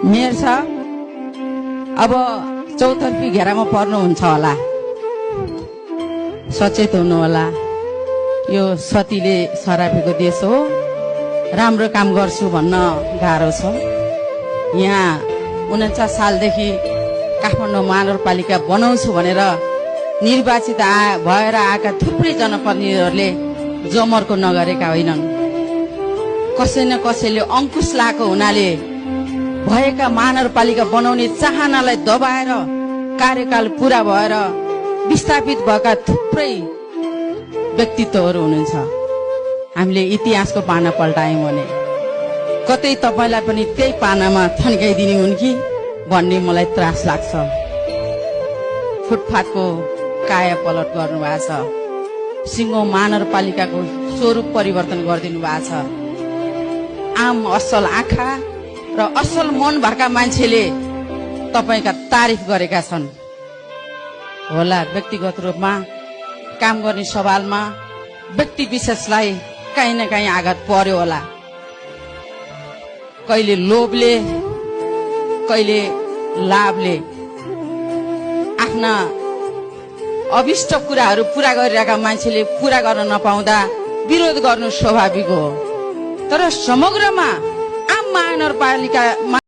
Mayor छ अब चौतर्फी घेरामा पर्नुहुन्छ होला, सचेत हुनु होला। यो सतीले सरापेको देश हो, राम्रो काम गर्छु भन्न गाह्रो छ। यहाँ 49 सालदेखि काठमाडौँ महानगरपालिका बनाउँछु भनेर निर्वाचित भएर आएका थुप्रै जनप्रतिनिधिहरूले जमर्को नगरेका होइनन्। कसै न कसैले अंकुश लाएको हुनाले भएका महानगरपालिका बनाउने चाहनालाई दबाएर कार्यकाल पूरा भएर विस्थापित भएका थुप्रै व्यक्तित्वहरू हुनुहुन्छ। हामीले इतिहासको पाना पल्टायौं भने कतै तपाईलाई पनि त्यही पानामा थन्काइदिने हुन् कि भन्ने मलाई त्रास लाग्छ। फुटपाथको काया पलट गर्नुभएको छ, सिङ्गो महानगरपालिकाको स्वरूप परिवर्तन गरिदिनु भएको छ। आम असल आँखा र असल मन भएका मान्छेले तपाईका तारिफ गरेका छन् होला। व्यक्तिगत रूपमा काम गर्ने सवालमा व्यक्ति विशेषलाई कहीँ न कहीँ आघात पर्यो होला। कहिले लोभले, कहिले लाभले आफ्ना अभिष्ट कुराहरू पूरा गरिरहेका मान्छेले पूरा गर्न नपाउँदा विरोध गर्नु स्वाभाविक हो। तर समग्रमा आम महानगरपालिका